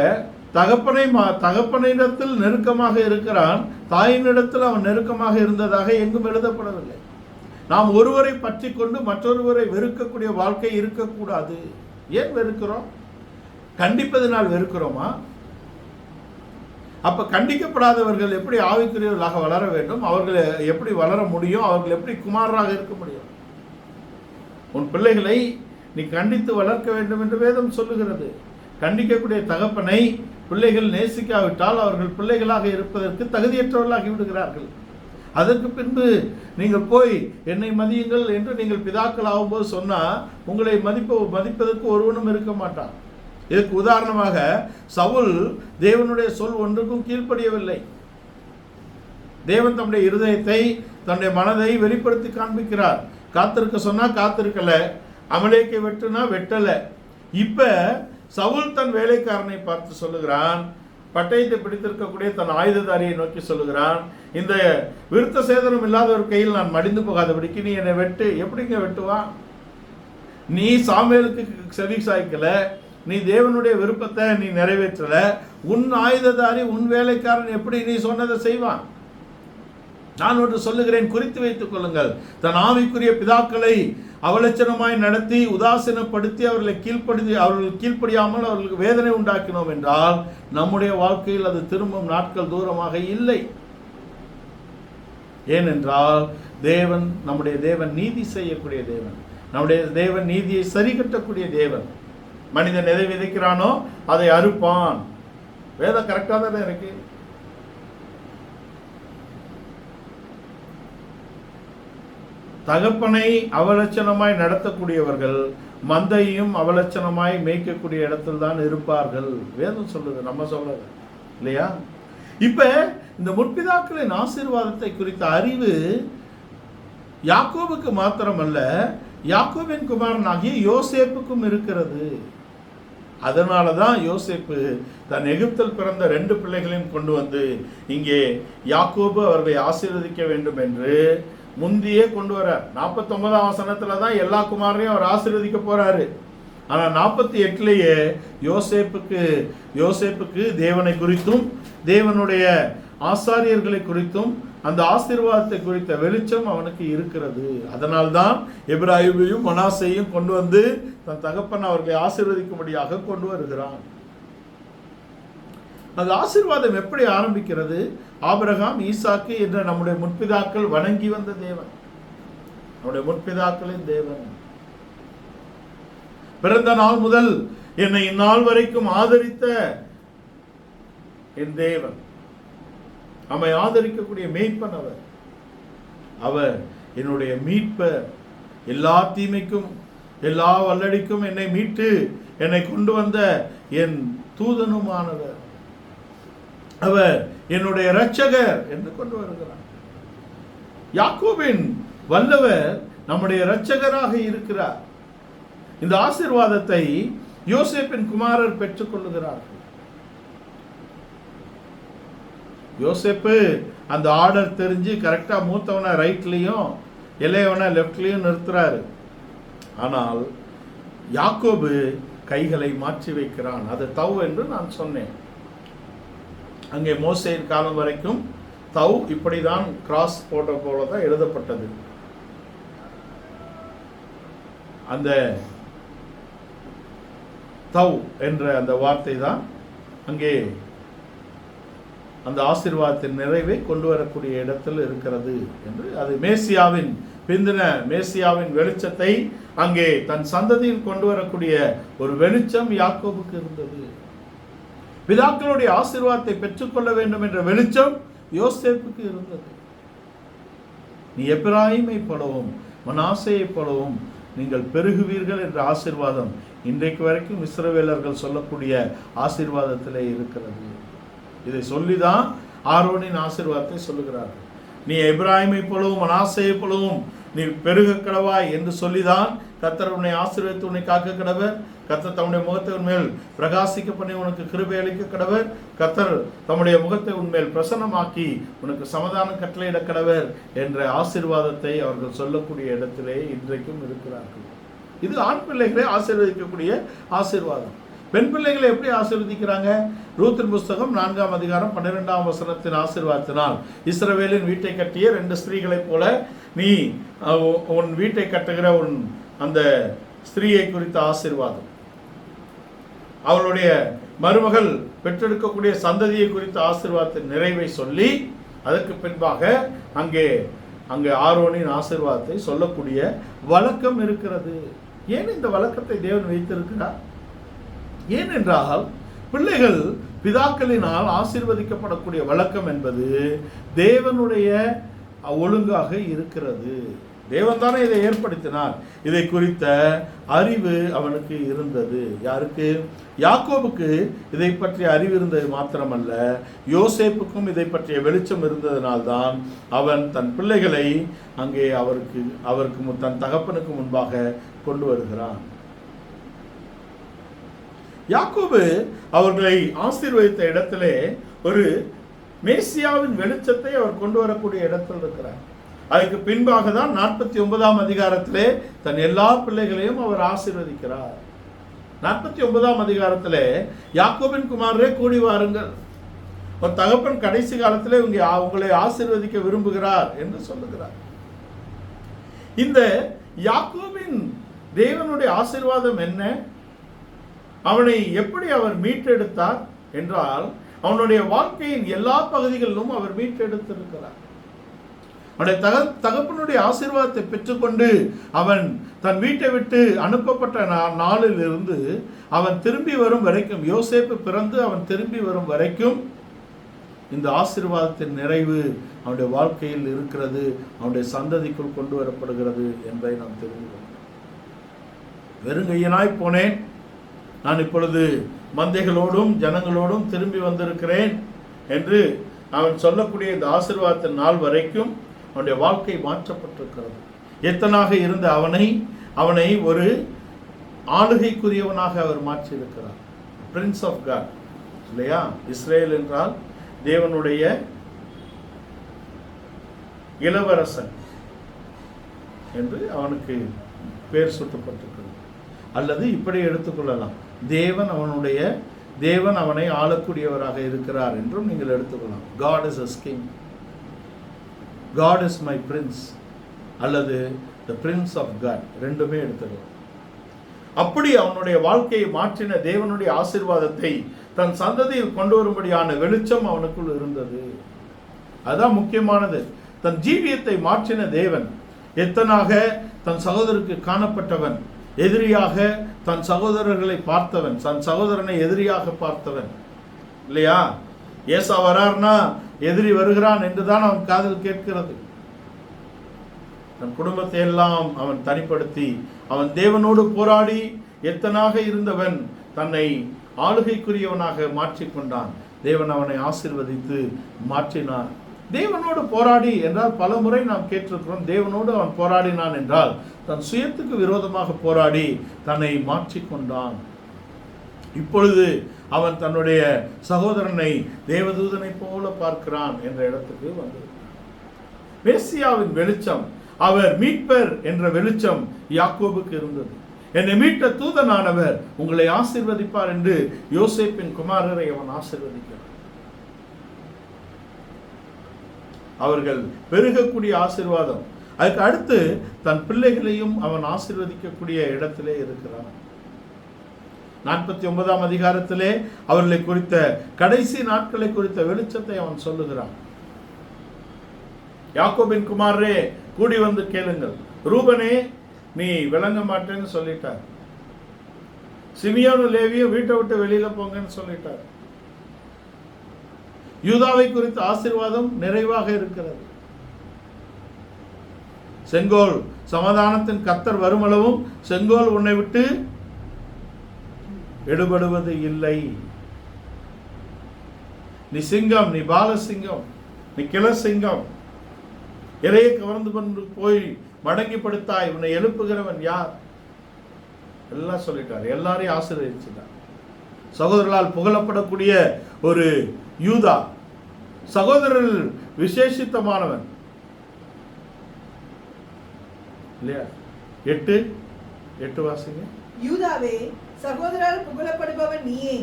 Speaker 1: தகப்பனிடத்தில் நெருக்கமாக இருக்கிறான், தாயினிடத்தில் அவன் நெருக்கமாக இருந்ததாக எங்கும் எழுதப்படவில்லை. நாம் ஒருவரை பற்றி கொண்டு மற்றொருவரை வெறுக்கக்கூடிய வாழ்க்கை இருக்கக்கூடாது. ஏன் வெறுக்கிறோம்? கண்டிப்பதனால் வெறுக்கிறோமா? அப்ப கண்டிக்கப்படாதவர்கள் எப்படி ஆவிக்குரியவர்களாக வளர வேண்டும்? அவர்கள் எப்படி வளர முடியும்? அவர்கள் எப்படி குமாரராக இருக்க முடியும்? உன் பிள்ளைகளை நீ கண்டித்து வளர்க்க வேண்டும் என்று வேதம் சொல்லுகிறது. கண்டிக்கக்கூடிய தகப்பனை பிள்ளைகள் நேசிக்காவிட்டால் அவர்கள் பிள்ளைகளாக இருப்பதற்கு தகுதியற்றவர்களாகி விடுகிறார்கள். அதற்கு பின்பு நீங்கள் போய் என்னை மதியுங்கள் என்று நீங்கள் பிதாக்கள் ஆகும்போது சொன்னால் உங்களை மதிப்பதற்கு ஒருவனும் இருக்க மாட்டான். இதுக்கு உதாரணமாக சவுல் தேவனுடைய சொல் ஒன்றுக்கும் கீழ்ப்படியவில்லை. தேவன் தன்னுடைய இருதயத்தை, தன்னுடைய மனதை வெளிப்படுத்தி காண்பிக்கிறார். காத்திருக்க சொன்னா காத்திருக்கல, அமலேக்கை வெட்டுனா வெட்டல. இப்ப சவுல் தன் வேலைக்காரனை பார்த்து சொல்லுகிறான், பட்டயத்தை பிடித்திருக்கக்கூடிய தன் ஆயுததாரியை நோக்கி சொல்லுகிறான், இந்த விருத்த சேதனம் இல்லாத ஒரு கையில் நான் மடிந்து போகாதபடிக்கு நீ என்னை வெட்டு. எப்படிங்க வெட்டுவான்? நீ சாமுவேலுக்கு செவி சாய்க்கல, நீ தேவனுடைய விருப்பத்தை நீ நிறைவேற்றல, உன் ஆயுததாரி உன் வேலைக்காரன் எப்படி நீ சொன்னதை செய்வான்? நான் ஒன்று சொல்லுகிறேன், குறித்து வைத்துக் கொள்ளுங்கள். தன் ஆவிக்குரிய பிதாக்களை அவலட்சணமாய் நடத்தி உதாசீனப்படுத்தி அவர்கள் கீழ்ப்படியாமல் அவர்களுக்கு வேதனை உண்டாக்கினோம் என்றால் நம்முடைய வாழ்க்கையில் அது திரும்பும் நாட்கள் தூரமாக இல்லை. ஏனென்றால் நம்முடைய தேவன் நீதி செய்யக்கூடிய தேவன், நம்முடைய தேவன் நீதியை சரி கட்டக்கூடிய தேவன். மனிதன் எதை விதைக்கிறானோ அதை அறுப்பான். வேதம் கரெக்டாக தான் இருக்கு. தகப்பனை அவலட்சணமாய் நடத்தக்கூடியவர்கள் மந்தையும் அவலட்சணமாய் மேய்க்கக்கூடிய இடத்தில் தான் இருப்பார்கள். வேதம் சொல்லுது, நம்ம சொல்லுது இல்லையா? இப்ப இந்த முற்பிதாக்களின் ஆசீர்வாதத்தை குறித்த அறிவு யாக்கோபுக்கு மாத்திரமல்ல, யாக்கோபின் குமாரனாகிய யோசேப்புக்கும் இருக்கிறது. அதனாலதான் யோசேப்பு தன் எகிப்தில் பிறந்த 2 பிள்ளைகளையும் கொண்டு வந்து இங்கே யாக்கோபு அவர்களை ஆசீர்வதிக்க வேண்டும் என்று முந்தியே கொண்டு வரார். 49ஆம் வசனத்துல தான் எல்லா குமாரையும் அவர் ஆசீர்வதிக்க போறாரு. ஆனா 48லயே யோசேப்புக்கு தேவனை குறித்தும் தேவனுடைய ஆசாரியர்களை குறித்தும் அந்த ஆசீர்வாதத்தை குறித்த வெளிச்சம் அவனுக்கு இருக்கிறது. அதனால்தான் எபிராயிமையும் மனாசையும் கொண்டு வந்து தன் தகப்பன் அவர்களை ஆசீர்வதிக்கும்படியாக கொண்டு வருகிறான். அந்த ஆசீர்வாதம் எப்படி ஆரம்பிக்கிறது? ஆபிரகாம், ஈசாக்கு என்ற நம்முடைய முற்பிதாக்கள் வணங்கி வந்த தேவன், நம்முடைய முற்பிதாக்களின் தேவன். பிறந்த நாள் முதல் என்னை இந்நாள் வரைக்கும் ஆதரித்த என் தேவன், நம்மை ஆதரிக்கக்கூடிய மேய்ப்பன் அவர் என்னுடைய மீட்பர், எல்லா தீமைக்கும் எல்லா வல்லடிக்கும் என்னை மீட்டு என்னை கொண்டு வந்த என் தூதனுமானவர், அவர் என்னுடைய இரட்சகர் என்று கொண்டு வருகிறார். யாக்கோபின் வல்லவர் நம்முடைய இரட்சகராக இருக்கிறார். இந்த ஆசீர்வாதத்தை யோசேப்பின் குமாரர் பெற்றுக் கொள்ளுகிறார்கள். யோசேப்பு அந்த ஆர்டர் தெரிஞ்சு கரெக்டா மூத்தவனை ரைட்லையும் இளையவனை லெஃப்ட்லையும் நிறுத்துறாரு. ஆனால் யாக்கோபு கைகளை மாற்றி வைக்கிறான். அது தவ் என்று நான் சொன்னேன். அங்கே மோசேயின் காலம் வரைக்கும் தவ் இப்படிதான் கிராஸ் போட்ட போல தான் எழுதப்பட்டது. அந்த தவ் என்ற அந்த வார்த்தை தான் அங்கே அந்த ஆசீர்வாதத்தின் நிறைவை கொண்டு வரக்கூடிய இடத்தில் இருக்கிறது என்று, அது மேசியாவின் பிந்தின மேசியாவின் வெளிச்சத்தை அங்கே தன் சந்ததியில் கொண்டு வரக்கூடிய ஒரு வெளிச்சம் யாக்கோபுக்கு இருந்தது. பிதாக்களுடைய ஆசீர்வாதத்தை பெற்றுக்கொள்ள வேண்டும் என்ற வெளிச்சம் யோசேப்புக்கு இருந்தது. நீ எப்பிராயீமை போலவும் மனாசேயை போலவும் நீங்கள் பெருகுவீர்கள் என்ற ஆசீர்வாதம் இன்றைக்கு வரைக்கும் இஸ்ரவேலர்கள் சொல்லக்கூடிய ஆசீர்வாதத்திலே இருக்கிறது. இதை சொல்லிதான் ஆரோனின் ஆசீர்வாதத்தை சொல்லுகிறார்கள். நீ எப்பிராயீமை போலவும் மனாசேயை போலவும் நீ பெருக கடவாய் என்று சொல்லிதான் கர்த்தர் உன்னை ஆசீர்வதித்து உன்னை காக்க கடவர். கர்த்தர் தம்முடைய முகத்தை உன்மேல் பிரகாசிக்க பண்ணி உனக்கு கிருபை அளிக்க கடவர். கர்த்தர் தம்முடைய முகத்தை உன்மேல் பிரசன்னமாக்கி உனக்கு சமாதானம் கட்டளையிட கடவர் என்ற ஆசீர்வாதத்தை அவர்கள் சொல்லக்கூடிய இடத்திலே இன்றைக்கும் இருக்கிறார்கள். இது ஆண் பிள்ளைகளை ஆசீர்வதிக்கக்கூடிய ஆசீர்வாதம். பெண் பிள்ளைகளை எப்படி ஆசீர்வதிக்கிறாங்க? ரூத்தின் புஸ்தகம் 4ஆம் அதிகாரம் 12ஆம் வசனத்தின் ஆசீர்வாதத்தினால் இஸ்ரவேலின் வீட்டை கட்டிய 2 ஸ்திரீகளைப் போல நீ உன் வீட்டை கட்டுகிற உன் அந்த ஸ்திரீயை குறித்த ஆசீர்வாதம், அவளுடைய மருமகள் பெற்றெடுக்கக்கூடிய சந்ததியை குறித்த ஆசீர்வாதத்தின் நிறைவை சொல்லி அதற்கு பின்பாக அங்கே ஆரோனின் ஆசீர்வாதத்தை சொல்லக்கூடிய வழக்கம் இருக்கிறது. ஏன் இந்த வழக்கத்தை தேவன் வைத்திருக்கிறார்? ஏனென்றால் பிள்ளைகள் பிதாக்களினால் ஆசீர்வதிக்கப்படக்கூடிய வழக்கம் என்பது தேவனுடைய ஒழுங்காக இருக்கிறது. தேவன் தானே இதை ஏற்படுத்தினார். இதை குறித்த அறிவு அவனுக்கு இருந்தது. யாருக்கு? யாக்கோபுக்கு இதை பற்றிய அறிவு இருந்தது மாத்திரமல்ல, யோசேப்புக்கும் இதை பற்றிய வெளிச்சம் இருந்ததனால்தான் அவன் தன் பிள்ளைகளை அங்கே அவருக்கு தன் தகப்பனுக்கு முன்பாக கொண்டு வருகிறான். யாக்கோபு அவர்களை ஆசீர்வதித்த இடத்திலே ஒரு மேசியாவின் வெளிச்சத்தை அவர் கொண்டு வரக்கூடிய இடத்தில் இருக்கிறார். அதுக்கு பின்பாக தான் 49ஆம் அதிகாரத்திலே தன் எல்லா பிள்ளைகளையும் அவர் ஆசீர்வதிக்கிறார். 49ஆம் அதிகாரத்திலே யாக்கோபின் குமாரரே கூடி வாருங்கள், ஒரு தகப்பன் கடைசி காலத்திலே உங்களை ஆசீர்வதிக்க விரும்புகிறார் என்று சொல்லுகிறார். இந்த யாக்கோபின் தேவனுடைய ஆசீர்வாதம் என்ன? அவனை எப்படி அவர் மீட்டெடுத்தார் என்றால், அவனுடைய வாழ்க்கையின் எல்லா பகுதிகளிலும் அவர் மீட்டெடுத்திருக்கிறார். அவனுடைய தகப்பனுடைய ஆசீர்வாதத்தை பெற்றுக்கொண்டு அவன் தன் வீட்டை விட்டு அனுப்பப்பட்ட நாளில் இருந்து அவன் திரும்பி வரும் வரைக்கும், யோசேப்பு பிறந்து அவன் திரும்பி வரும் வரைக்கும் இந்த ஆசீர்வாதத்தின் நிறைவு அவனுடைய வாழ்க்கையில் இருக்கிறது, அவனுடைய சந்ததிக்குள் கொண்டு வரப்படுகிறது என்பதை நாம் தெரிந்து கொள்கிறோம். வெறுங்கையனாய் போனேன், நான் இப்பொழுது மந்தைகளோடும் ஜனங்களோடும் திரும்பி வந்திருக்கிறேன் என்று அவன் சொல்லக்கூடிய இந்த ஆசீர்வாதத்தின் நாள் வரைக்கும் அவனுடைய வாழ்க்கை மாற்றப்பட்டிருக்கிறது. எத்தனாக இருந்த அவனை ஒரு ஆளுகைக்குரியவனாக அவர் மாற்றியிருக்கிறார். பிரின்ஸ் ஆஃப் காட் இல்லையா? இஸ்ரேல் என்றால் தேவனுடைய இளவரசன் என்று அவனுக்கு பேர் சூட்டப்பட்டிருக்கிறது. அல்லது இப்படி எடுத்துக்கொள்ளலாம், தேவன் அவனை ஆளக்கூடியவராக இருக்கிறார் என்றும் நீங்கள் எடுத்துக்கொள்ளலாம். God is a king, God is my prince, அல்லது the prince of God, ரெண்டுமே எடுத்துக்கலாம். அப்படி அவனுடைய வாழ்க்கையை மாற்றின தேவனுடைய ஆசீர்வாதத்தை தன் சந்ததியில் கொண்டு வரும்படியான வெளிச்சம் அவனுக்குள் இருந்தது. அதுதான் முக்கியமானது. தன் ஜீவியத்தை மாற்றின தேவன் எத்தனாக தன் சகோதரருக்கு காணப்பட்டவன், எதிரியாக தன் சகோதரர்களை பார்த்தவன், தன் சகோதரனை எதிரியாக பார்த்தவன் இல்லையா? ஏசா வரார்னா எதிரி வருகிறான் என்றுதான் அவன் காதில் கேட்கிறது. தன் குடும்பத்தை எல்லாம் அவன் தனிப்படுத்தி அவன் தேவனோடு போராடி எத்தனாக இருந்தவன் தன்னை ஆளுகைக்குரியவனாக மாற்றிக்கொண்டான். தேவன் அவனை ஆசீர்வதித்து மாற்றினான். தேவனோடு போராடி என்றால் பல முறை நாம் கேட்டிருக்கிறோம். தேவனோடு அவன் போராடினான் என்றால் தன் சுயத்துக்கு விரோதமாக போராடி தன்னை மாற்றிக்கொண்டான். இப்பொழுது அவன் தன்னுடைய சகோதரனை தேவதூதனை போல பார்க்கிறான் என்ற இடத்துக்கு வந்திருக்கிறான். மேசியாவின் வெளிச்சம், அவர் மீட்பர் என்ற வெளிச்சம் யாக்கோபுக்கு இருந்தது. என்னை மீட்ட தூதனானவர் உங்களை ஆசீர்வதிப்பார் என்று யோசேப்பின் குமாரரை அவன் ஆசீர்வதிக்கிறான். அவர்கள் பெருகக்கூடிய ஆசீர்வாதம். அதுக்கு அடுத்து தன் பிள்ளைகளையும் அவன் ஆசீர்வதிக்கக்கூடிய இடத்திலே இருக்கிறான். 49ஆம் அதிகாரத்திலே அவர்களை குறித்த கடைசி நாட்களை குறித்த வெளிச்சத்தை அவன் சொல்லுகிறான். யாக்கோபின் குமாரரே கூடி வந்து கேளுங்கள், ரூபனே நீ விளங்க மாட்டேன்னு சொல்லிட்டார், சிமியோனும் லேவியும் வீட்டை விட்டு வெளியில போங்கன்னு சொல்லிட்டார். யூதாவை குறித்த ஆசீர்வாதம் நிறைவாக இருக்கிறது. செங்கோல் சமாதானத்தின் கர்த்தர் வருமளவும் செங்கோல் உன்னை விட்டு எடுபடுவது இல்லை. நீ சிங்கம், நீ பாலசிங்கம், நீ கிளசிங்கம், இறையை கவர்ந்து கொண்டு போய் மடங்கி படுத்தாய், உன்னை எழுப்புகிறவன் யார்? எல்லாம் சொல்லிட்டார். எல்லாரையும் ஆசீர்வதிச்சிட்டார். சகோதரர்களால் புகழப்படக்கூடிய ஒரு யூதா, சகோதரர் விசேஷித்தமானவன் இல்லையா? 8 வாசிங்க.
Speaker 2: யூதாவே சகோதரரால் புகழப்படுபவன் நீயே.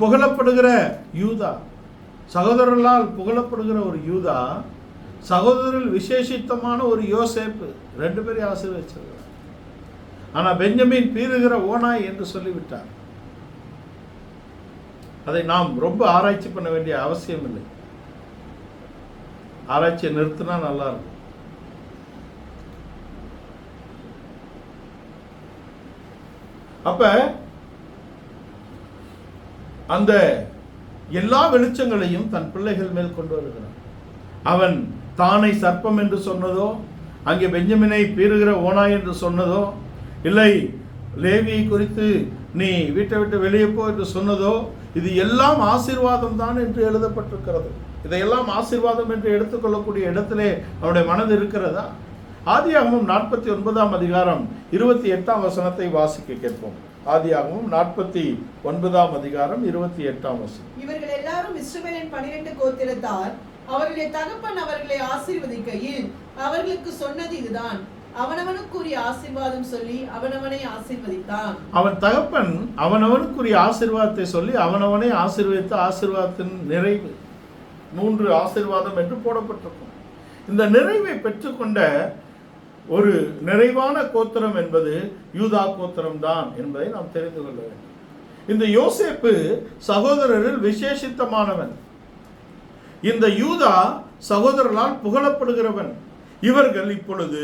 Speaker 1: புகழப்படுகிற யூதா, சகோதரர்களால் புகழப்படுகிற ஒரு யூதா, சகோதரர்கள் விசேஷித்தமான ஒரு யோசேப்பு, 2 பேரையும் ஆசீர்வதிச்சிருக்கிறார். ஆனா பெஞ்சமின் பீறுகிற ஓனாய் என்று சொல்லிவிட்டார். அதை நாம் ரொம்ப ஆராய்ச்சி பண்ண வேண்டிய அவசியம் இல்லை. ஆராய்ச்சியை நிறுத்தினா நல்லா இருக்கும். அப்ப அந்த எல்லா வெளிச்சங்களையும் தன் பிள்ளைகள் மேல் கொண்டு வருகிறான். அவன் தானை சர்ப்பம் என்று சொன்னதோ, அங்கே பெஞ்சமினை பீறுகிற ஓனாய் என்று சொன்னதோ, இல்லை லேவியை குறித்து நீ வீட்டை விட்டு வெளியே போ என்று சொன்னதோ, இது எல்லாம் ஆசீர்வாதம் தான் என்று எழுதப்பட்டிருக்கிறது. இதையெல்லாம் ஆசீர்வாதம் என்று எடுத்துக்கொள்ளக்கூடிய இடத்திலே அவனுடைய மனது இருக்கிறதா? ஆதியாகமம் 49ஆம் அதிகாரம் 28ஆம் வசனத்தை வாசிக்க கேட்போம். ஆதியாகமம் 49ஆம் அதிகாரம் 28ஆம் வசனம்.
Speaker 2: இவர்கள் எல்லாரும் இஸ்ரவேலின் 12 கோத்திரத்தார். அவர்களுடைய தகப்பன் அவர்களை ஆசீர்வதிக்கையில் அவர்களுக்கு சொன்னது இதுதான், அவனவனுக்குரிய ஆசீர்வாதம் சொல்லி அவனவனை ஆசீர்வதித்தான்.
Speaker 1: அவன் தகப்பன் அவனவனுக்குரிய ஆசீர்வாதத்தை சொல்லி அவனவனை ஆசீர்வதித்த ஆசீர்வாதத்தின் நிறைவு 3 ஆசீர்வாதம் என்று போடப்பட்டிருக்கும். இந்த நிறைவை பெற்றுக்கொண்ட ஒரு நிறைவான கோத்திரம் என்பது யூதா கோத்திரம் தான் என்பதை நாம் தெரிந்து கொள்ள வேண்டும். இந்த யோசேப்பு சகோதரரில் விசேஷித்தமானவன். இந்த யூதா சகோதரர்களால் புகழப்படுகிறவன். இவர்கள் இப்பொழுது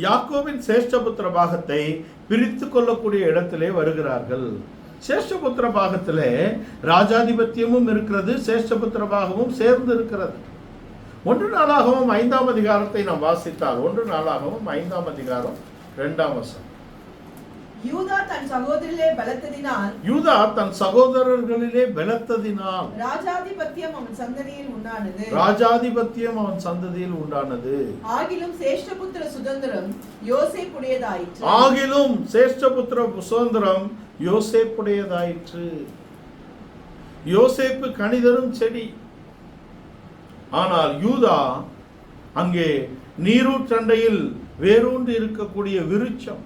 Speaker 1: யாக்கோபின் சேஷ்டபுத்திர பாகத்தை பிரித்து கொள்ளக்கூடிய இடத்திலே வருகிறார்கள். சேஷ்டபுத்திர பாகத்திலே ராஜாதிபத்தியமும் இருக்கிறது, சேஷ்டபுத்திர பாகமும் சேர்ந்து இருக்கிறது. 1 நாளாகமம் 5ஆம் அதிகாரத்தை நாம் வாசித்தால், 1 நாளாகமம் 5ஆம் அதிகாரம் 2ஆம் வசனம்.
Speaker 2: யூதா தன் சகோதரரிலே பலத்ததினால்,
Speaker 1: யூதா தன் சகோதரர்களிலே பலத்ததினால்
Speaker 2: ராஜாதிபத்தியம் அவன் சந்ததியில் உண்டானது.
Speaker 1: ராஜாதிபத்தியம் அவன் சந்ததியில் உண்டானது.
Speaker 2: ஆகிலும் சேஷ்டபுத்திர சுதந்திரம் யோசேப்புடையதாயிற்று.
Speaker 1: ஆகிலும் சேஷ்டபுத்திர சுதந்திரம் யோசேப்புடையதாயிற்று. யோசேப்பு கனிதரும் செடி. ஆனால் யூதா அங்கே நீரூற்றண்டையில் வேரூன்றி இருக்கக்கூடிய விருட்சம்.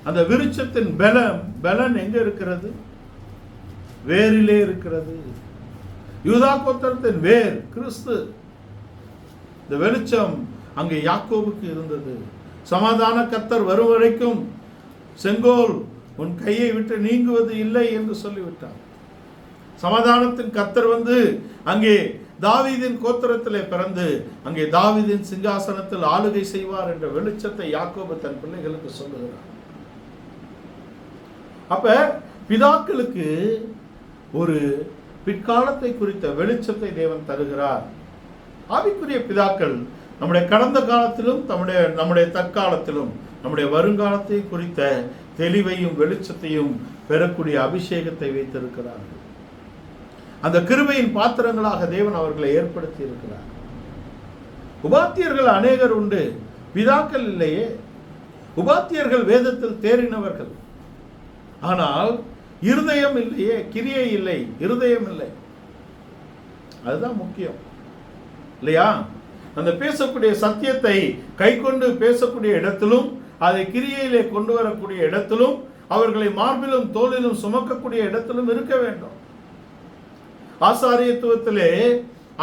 Speaker 1: அந்த விருட்சத்தின் பலன் எங்க இருக்கிறது? வேரிலே இருக்கிறது. யூதா கோத்திரத்தின் வேர் கிறிஸ்து. இந்த வெளிச்சம் அங்கே யாக்கோபுக்கு இருந்தது. சமாதான கர்த்தர் வரும் வரைக்கும் செங்கோல் உன் கையை விட்டு நீங்குவது இல்லை என்று சொல்லிவிட்டார். சமாதானத்தின் கர்த்தர் வந்து அங்கே தாவீதின் கோத்திரத்திலே பிறந்து அங்கே தாவீதின் சிங்காசனத்தில் ஆளுகை செய்வார் என்ற வெளிச்சத்தை யாக்கோபு தன் பிள்ளைகளுக்கு சொல்லுகிறார். அப்ப பிதாக்களுக்கு ஒரு பிற்காலத்தை குறித்த வெளிச்சத்தை தேவன் தருகிறார். ஆவிக்குரிய பிதாக்கள் நம்முடைய கடந்த காலத்திலும் நம்முடைய தற்காலத்திலும் நம்முடைய வருங்காலத்தை குறித்த தெளிவையும் வெளிச்சத்தையும் பெறக்கூடிய அபிஷேகத்தை வைத்திருக்கிறார்கள். அந்த கிருபையின் பாத்திரங்களாக தேவன் அவர்களை ஏற்படுத்தி இருக்கிறார். உபாத்தியர்கள் அநேகர் உண்டு, பிதாக்கள் இல்லையே. உபாத்தியர்கள் வேதத்தில் தேறினவர்கள், ஆனால் இருதயம் இல்லையே, கிரியை இல்லை, இருதயம் இல்லை. அதுதான் முக்கியம் இல்லையா? அந்த பேசக்கூடிய சத்தியத்தை கை கொண்டு பேசக்கூடிய இடத்திலும் அதை கிரியையிலே கொண்டு வரக்கூடிய இடத்திலும் அவர்களை மார்பிலும் தோளிலும் சுமக்கக்கூடிய இடத்திலும் இருக்க வேண்டும். ஆசாரியத்துவத்திலே,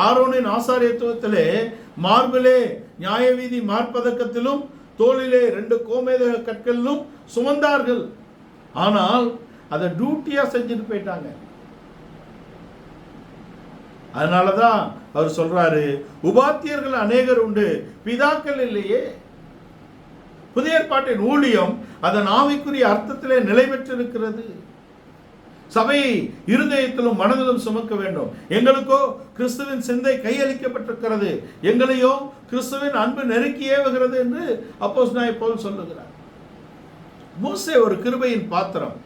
Speaker 1: ஆரோனின் ஆசாரியத்துவத்திலே மார்பிலே நியாயவீதி மார்பதக்கத்திலும் தோளிலே 2 கோமேதக கற்களிலும் சுமந்தார்கள். ஆனால் அதை டியூட்டியா செஞ்சுட்டு போயிட்டாங்க. அதனாலதான் அவர் சொல்றாரு, உபாத்தியர்கள் அநேகர் உண்டு, பிதாக்கள் இல்லையே. புதிய ஏற்பாட்டின் ஊழியம் அதன் ஆவிக்குரிய அர்த்தத்திலே நிலை பெற்றிருக்கிறது. சபையை இருதயத்திலும் மனதிலும் சுமக்க வேண்டும். எங்களுக்கோ கிறிஸ்துவின் சிந்தை கையளிக்கப்பட்டிருக்கிறது, எங்களையோ கிறிஸ்துவின் அன்பு நெருக்கி ஏவுகிறது என்று அப்போஸ்தலனாகிய பவுல் சொல்லுகிறார். மோசே ஒரு கிருபையின் பாத்திரம்.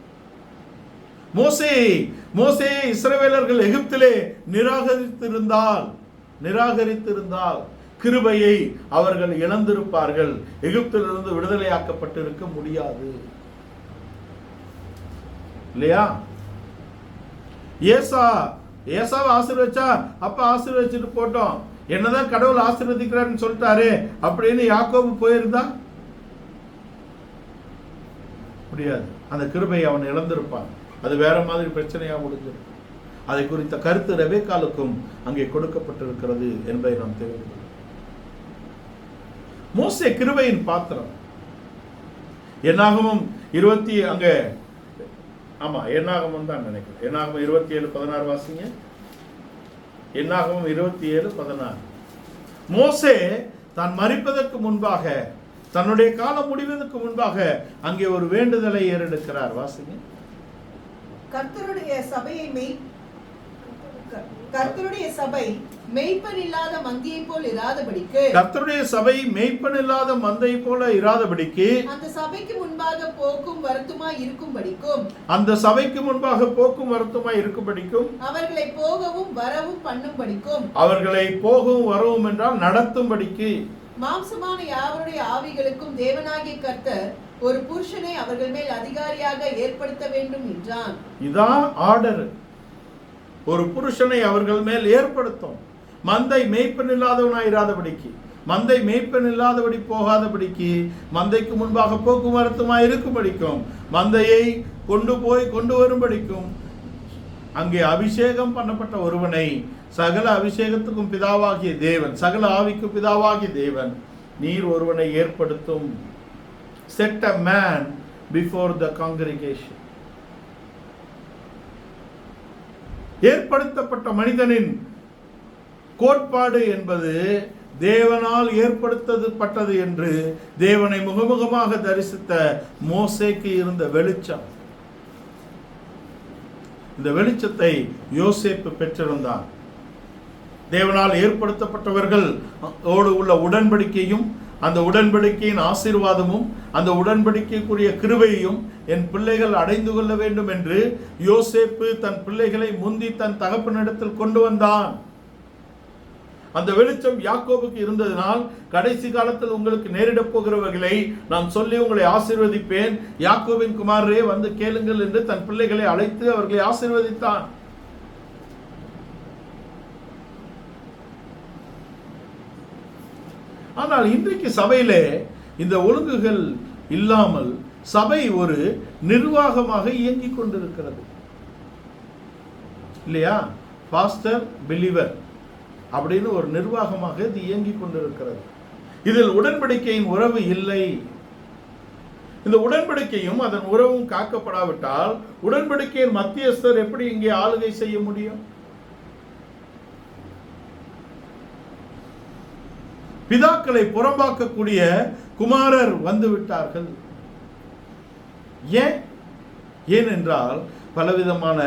Speaker 1: மோசே இஸ்ரவேலர்கள் எகிப்திலே நிராகரித்திருந்தால் கிருபையை அவர்கள் இழந்திருப்பார்கள், எகிப்திலிருந்து விடுதலையாக்கப்பட்டிருக்க முடியாது. இல்லையா? ஏசாவை ஆசீர்வதிச்சா அப்ப ஆசீர்வதிச்சுட்டு போட்டோம், என்னதான் கடவுள் ஆசீர்வதிக்கிறாருன்னு சொல்லிட்டாரு அப்படின்னு யாக்கோபு போயிருந்தா முடியாது. அந்த கிருபையை அவன் இழந்திருப்பான். அது வேற மாதிரி பிரச்சனையா முடிஞ்சிருக்கும். அதை குறித்த கருத்து ரெபெக்காளுக்கும் அங்கே கொடுக்கப்பட்டிருக்கிறது என்பதை நாம் தெரிந்து கொள்ளும். மோசே கிருபையின் பாத்திரம். என்னாகமும் 27:16 வாசிங்க. என்னாகமும் 27:16. மோசே தான் மரிப்பதற்கு முன்பாக, தன்னுடைய காலம் முடிவதற்கு முன்பாக அங்கே ஒரு வேண்டுதலை ஏறெடுக்கிறார். வாசிங்க.
Speaker 2: கர்த்தருடைய சபை மெய்ப்பன் இல்லாத மந்தையை போல் இராதபடிக்கு,
Speaker 1: கர்த்தருடைய சபை மெய்ப்பன் இல்லாத மந்தை போல இராதபடிக்கு,
Speaker 2: அந்த சபைக்கு முன்பாக போக்கும் வருத்தமாய் இருக்கும்படிக்கும்,
Speaker 1: அந்த சபைக்கு முன்பாக போக்கும் வருத்தமாய் இருக்கும்படிக்கும்,
Speaker 2: அவர்களை போகவும் வரவும் பண்ணும்படிக்கும்,
Speaker 1: அவர்களை போகவும் வரவும் என்றால் நடத்தும்படிக்கு,
Speaker 2: மாம்சமான யாவருடைய ஆவிகளுக்கும் தேவனாகிய கர்த்தர் ஒரு புருஷனை அவர்கள் மேல் அதிகாரியாக ஏற்படுத்த வேண்டும் என்றான்.
Speaker 1: இதான் ஆர்டர். ஒரு புருஷனை அவர்கள் மேல் ஏற்படுத்தும். மந்தை மேய்ப்பன் இல்லாதவனாய் இராதபடிக்கு, மந்தை மேய்ப்பன் இல்லாதபடி போகாதபடிக்கு, மந்தைக்கு முன்பாக போக்குவரத்துமாய் இருக்கும்படிக்கும், மந்தையை கொண்டு வரும்படிக்கும், அங்கே அபிஷேகம் பண்ணப்பட்ட ஒருவனை, சகல அபிஷேகத்துக்கும் பிதாவாகிய தேவன், சகல ஆவிக்கும் பிதாவாகிய தேவன் நீர் ஒருவனை ஏற்படுத்தும். Set a man before the congregation. ஏற்படுத்தப்பட்ட மனிதனின் கோட்பாடு என்பது தேவனால் ஏற்படுத்தப்பட்டது என்று தேவனை முகமுகமாக தரிசித்த மோசேக்கு இருந்த வெளிச்சம். இந்த வெளிச்சத்தை யோசேப்பு பெற்றிருந்தான். தேவனால் ஏற்படுத்தப்பட்டவர்கள் ஓடு உள்ள உடன்படிக்கையும், அந்த உடன்படிக்கையின் ஆசீர்வாதமும், அந்த உடன்படிக்கைக்குரிய கிருபையையும் என் பிள்ளைகள் அடைந்து கொள்ள வேண்டும் என்று யோசேப்பு தன் பிள்ளைகளை முந்தி தன் தகப்பனிடத்தில் கொண்டு வந்தான். அந்த வெளிச்சம் யாக்கோபுக்கு இருந்ததினால், கடைசி காலத்தில் உங்களுக்கு நேரிடப் போகிறவர்களை நான் சொல்லி உங்களை ஆசீர்வதிப்பேன், யாக்கோபின் குமாரரே வந்து கேளுங்கள் என்று தன் பிள்ளைகளை அழைத்து அவர்களை ஆசீர்வதித்தான். ஆனால் இன்றைக்கு சபையிலே இந்த ஒழுங்குகள் இல்லாமல் சபை ஒரு நிர்வாகமாக இயங்கிக் கொண்டிருக்கிறது. இல்லையா? பாஸ்டர் பிலீவர் அப்படின்னு ஒரு நிர்வாகமாக இது இயங்கிக் கொண்டிருக்கிறது. இதில் உடன்படிக்கையின் உறவு இல்லை. இந்த உடன்படிக்கையும் அதன் உறவும் காக்கப்படாவிட்டால் உடன்படிக்கையின் மத்தியஸ்தர் எப்படி இங்கே ஆளுகை செய்ய முடியும்? பிதாக்களை புறம்பாக்கக்கூடிய குமாரர் வந்து விட்டார்கள். ஏனென்றால் பலவிதமான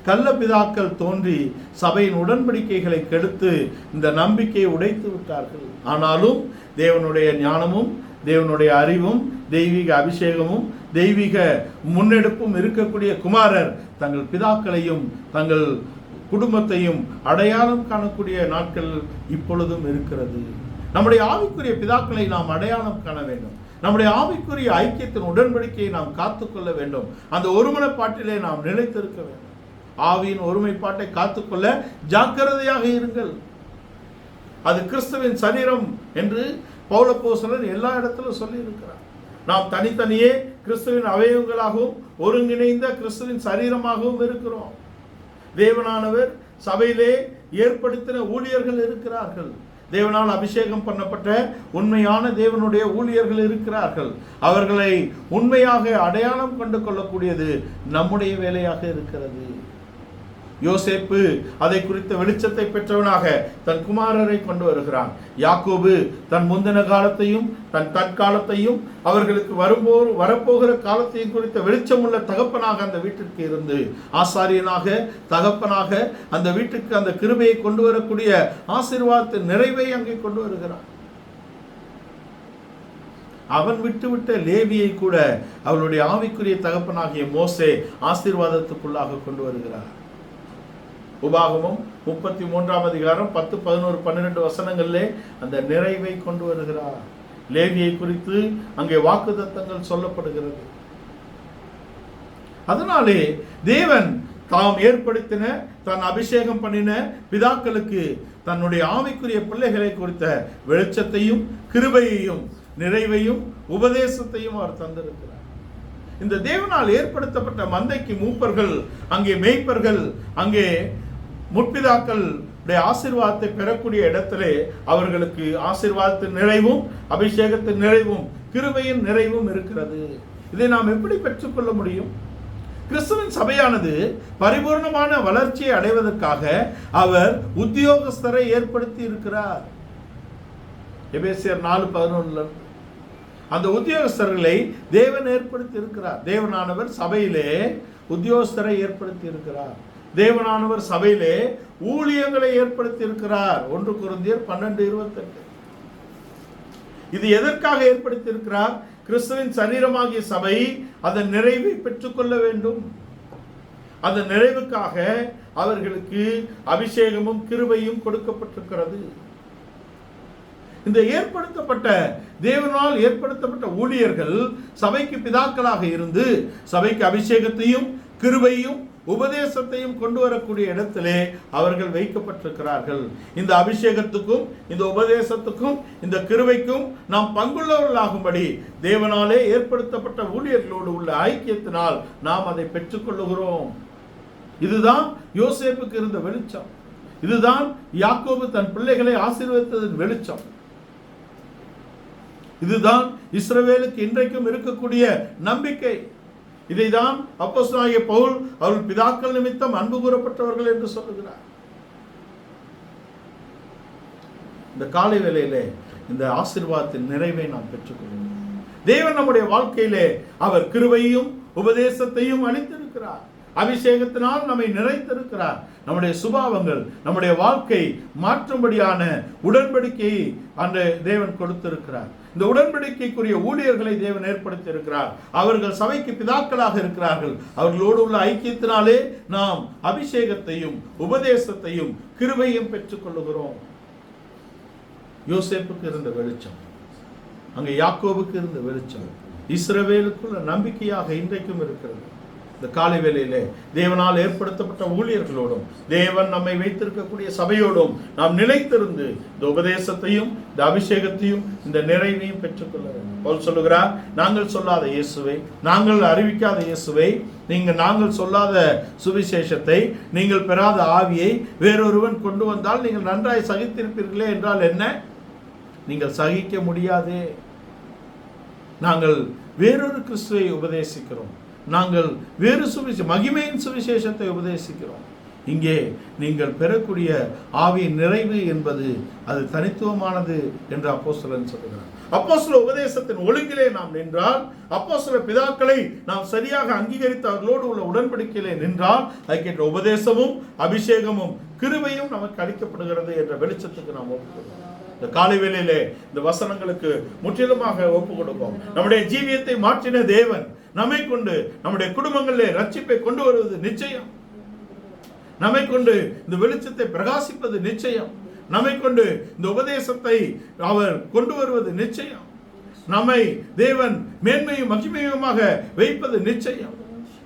Speaker 1: கள்ள பிதாக்கள் தோன்றி சபையின் உடன்படிக்கைகளை கெடுத்து இந்த நம்பிக்கையை உடைத்து விட்டார்கள். ஆனாலும் தேவனுடைய ஞானமும், தேவனுடைய அறிவும், தெய்வீக அபிஷேகமும், தெய்வீக முன்னெடுப்பும் இருக்கக்கூடிய குமாரர் தங்கள் பிதாக்களையும் தங்கள் குடும்பத்தையும் அடையாளம் காணக்கூடிய நாட்கள் இப்பொழுதும் இருக்கிறது. நம்முடைய ஆவிக்குரிய பிதாக்களை நாம் அடையாளம் காண வேண்டும். நம்முடைய ஆவிக்குரிய ஐக்கியத்தின் உடன்படிக்கையை நாம் காத்துக்கொள்ள வேண்டும். அந்த ஒருமனப்பாட்டிலே நாம் நிலைத்திருக்க வேண்டும். ஆவியின் ஒருமைப்பாட்டை காத்துக்கொள்ள ஜாக்கிரதையாக இருங்கள். அது கிறிஸ்துவின் சரீரம் என்று பவுல் அப்போஸ்தலன் எல்லா இடத்திலும் சொல்லி இருக்கிறார். நாம் தனித்தனியே கிறிஸ்துவின் அவயவங்களாகவும் ஒருங்கிணைந்த கிறிஸ்துவின் சரீரமாகவும் இருக்கிறோம். தேவனானவர் சபையிலே ஏற்படுத்தின ஊழியர்கள் இருக்கிறார்கள். தேவனால் அபிஷேகம் பண்ணப்பட்ட உண்மையான தேவனுடைய ஊழியர்கள் இருக்கிறார்கள். அவர்களை உண்மையாக அடையாளம் கண்டு கொள்ளக்கூடியது நம்முடைய வேலையாக இருக்கிறது. யோசேப்பு அதை குறித்த வெளிச்சத்தை பெற்றவனாக தன் குமாரரை கொண்டு வருகிறான். யாக்கோபு தன் முந்தின காலத்தையும் தன் தற்காலத்தையும் அவர்களுக்கு வரப்போகிற காலத்தையும் குறித்த வெளிச்சமுள்ள தகப்பனாக அந்த வீட்டிற்கு இருந்து ஆசாரியனாக தகப்பனாக அந்த வீட்டுக்கு அந்த கிருபையை கொண்டு வரக்கூடிய ஆசீர்வாதத்தின் நிறைவை அங்கே கொண்டு வருகிறான். அவன் விட்டுவிட்ட லேவியை கூட அவளுடைய ஆவிக்குரிய தகப்பனாகிய மோசே ஆசீர்வாதத்துக்குள்ளாக கொண்டு வருகிறார். உபாகமம் 33ஆம் அதிகாரம் 10, 11, 12 வசனங்களிலே அந்த நிறைவை கொண்டு வருகிறார். லேவியை குறித்து அங்கே வாக்குத்தத்தங்கள் சொல்லப்படுகிறது. அதனாலே தேவன் தாம் ஏற்படுத்தின தான் அபிஷேகம் பண்ணின பிதாக்களுக்கு தன்னுடைய ஆவிக்குரிய பிள்ளைகளை குறித்த வெளிச்சத்தையும் கிருபையையும் நிறைவையும் உபதேசத்தையும் அவர் தந்திருக்கிறார். இந்த தேவனால் ஏற்படுத்தப்பட்ட மந்தைக்கு மூப்பர்கள், அங்கே மேய்ப்பர்கள், அங்கே முற்பிதாக்கள் ஆசீர்வாதத்தை பெறக்கூடிய இடத்திலே அவர்களுக்கு ஆசீர்வாதத்தின் நிறைவும் அபிஷேகத்தின் நிறைவும் கிருபையின் நிறைவும் இருக்கிறது. இதை நாம் எப்படி பெற்றுக்கொள்ள முடியும்? கிறிஸ்துவின் சபையானது பரிபூர்ணமான வளர்ச்சியை அடைவதற்காக அவர் உத்தியோகஸ்தரை ஏற்படுத்தி இருக்கிறார். எபேசியர் 4:11 அந்த உத்தியோகஸ்தர்களை தேவன் ஏற்படுத்தி இருக்கிறார். தேவனானவர் சபையிலே உத்தியோகஸ்தரை ஏற்படுத்தி இருக்கிறார். தேவனானவர் சபையிலே ஊழியங்களை ஏற்படுத்தி இருக்கிறார். 1 கொரிந்தியர் 12:28. இது எதற்காக ஏற்படுத்தி இருக்கிறார்? கிறிஸ்துவின் சரீரமாகிய சபை அதன் நிறைவை பெற்றுக்கொள்ள வேண்டும். அந்த நிறைவுக்காக அவர்களுக்கு அபிஷேகமும் கிருபையும் கொடுக்கப்பட்டிருக்கிறது. இந்த ஏற்படுத்தப்பட்ட தேவனால் ஏற்படுத்தப்பட்ட ஊழியர்கள் சபைக்கு பிதாக்களாக இருந்து சபைக்கு அபிஷேகத்தையும் கிருபையும் உபதேசத்தையும் கொண்டு வரக்கூடிய இடத்திலே அவர்கள் வைக்கப்பட்டிருக்கிறார்கள். இந்த அபிஷேகத்துக்கும் இந்த உபதேசத்துக்கும் இந்த கிருபைக்கும் நாம் பங்குள்ளவர்களாகும்படி தேவனாலே ஏற்படுத்தப்பட்ட ஊழியர்களோடு உள்ள ஐக்கியத்தினால் நாம் அதை பெற்றுக்கொள்ளுகிறோம். இதுதான் யோசேப்புக்கு இருந்த வெளிச்சம். இதுதான் யாக்கோபு தன் பிள்ளைகளை ஆசீர்வதித்ததன் வெளிச்சம். இதுதான் இஸ்ரவேலுக்கு இன்றைக்கும் இருக்கக்கூடிய நம்பிக்கை. இதைதான் அப்போஸ்தலனாகிய பவுல் அவர்கள் பிதாக்கள் நிமித்தம் அன்பு கூறப்பட்டவர்கள் என்று சொல்லுகிறார். இந்த காலை வேளையிலே இந்த ஆசீர்வாதத்தின் நிறைவை நாம் பெற்றுக்கொள்கிறோம். தேவன் நம்முடைய வாழ்க்கையிலே அவர் கிருபையும் உபதேசத்தையும் அளித்திருக்கிறார். அபிஷேகத்தினால் நம்மை நிறைத்திருக்கிறார். நம்முடைய சுபாவங்கள் நம்முடைய வாழ்க்கை மாற்றும்படியான உடன்படிக்கையை அந்த தேவன் கொடுத்திருக்கிறார். இந்த உடன்படிக்கைக்குரிய ஊழியர்களை தேவன் ஏற்படுத்தி இருக்கிறார். அவர்கள் சபைக்கு பிதாக்களாக இருக்கிறார்கள். அவர்களோடு உள்ள ஐக்கியத்தினாலே நாம் அபிஷேகத்தையும் உபதேசத்தையும் கிருபையும் பெற்றுக் கொள்ளுகிறோம். யோசேப்புக்கு இருந்த வெளிச்சம், அங்கே யாக்கோபுக்கு இருந்த வெளிச்சம் இஸ்ரவேலுக்குள்ள நம்பிக்கையாக இன்றைக்கும் இருக்கிறது. இந்த காலை வேளையிலே தேவனால் ஏற்படுத்தப்பட்ட ஊழியர்களோடும் தேவன் நம்மை வைத்திருக்கக்கூடிய சபையோடும் நாம் நிலைத்திருந்து இந்த உபதேசத்தையும் இந்த அபிஷேகத்தையும் இந்த நிறைவையும் பெற்றுக்கொள்ள வேண்டும். பவுல் சொல்லுகிறார், நாங்கள் சொல்லாத இயேசுவை, நாங்கள் அறிவிக்காத இயேசுவை, நாங்கள் சொல்லாத சுவிசேஷத்தை, நீங்கள் பெறாத ஆவியை வேறொருவன் கொண்டு வந்தால் நீங்கள் நன்றாய் சகித்திருப்பீர்களே என்றால் என்ன? நீங்கள் சகிக்க முடியாதே. நாங்கள் வேறொரு கிறிஸ்துவை உபதேசிக்கிறோம். நாங்கள் வேறு மகிமையின் சுவிசேஷத்தை உபதேசிக்கிறோம். இங்கே நீங்கள் பெறக்கூடிய ஆவியின் நிறைவு என்பது அது தனித்துவமானது என்று அப்போஸ்தலன் சொல்கிறார். அப்போஸ்தல உபதேசத்தின் ஒழுங்கிலே நாம் நின்றால், அப்போஸ்தல பிதாக்களை நாம் சரியாக அங்கீகரித்து அவர்களோடு உள்ள உடன்படிக்கையிலே நின்றால் அதுக்கேற்ற உபதேசமும் அபிஷேகமும் கிருபையும் நமக்கு அளிக்கப்படுகிறது என்ற வெளிச்சத்துக்கு நாம் ஒப்புக்கொள்கிறோம். இந்த காலை வேளையிலே இந்த வசனங்களுக்கு முற்றிலுமாக ஒப்பு கொடுப்போம். நம்முடைய ஜீவியத்தை மாற்றின தேவன் நம்மை கொண்டு நம்முடைய குடும்பங்களிலே ரட்சிப்பை கொண்டு வருவது நிச்சயம். நம்மை கொண்டு இந்த வெளிச்சத்தை பிரகாசிப்பது நிச்சயம். நம்மை கொண்டு இந்த உபதேசத்தை அவர் கொண்டு வருவது நிச்சயம். நம்மை தேவன் மேன்மையும் மகிமையுமாக வைப்பது நிச்சயம்.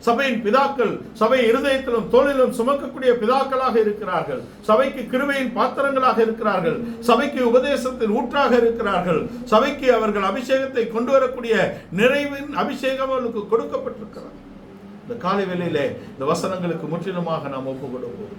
Speaker 1: சபையின் பிதாக்கள் சபை இருதயத்திலும் தோளிலும் சுமக்கக்கூடிய பிதாக்களாக இருக்கிறார்கள். சபைக்கு கிருபையின் பாத்திரங்களாக இருக்கிறார்கள். சபைக்கு உபதேசத்தின் ஊற்றாக இருக்கிறார்கள். சபைக்கு அவர்கள் அபிஷேகத்தை கொண்டு வரக்கூடிய நிறைவின் அபிஷேகம் அவர்களுக்கு கொடுக்கப்பட்டிருக்கிறது. இந்த காலை வேளையிலே இந்த வசனங்களுக்கு முற்றிலுமாக நாம் ஒப்பு கொடுப்போம்.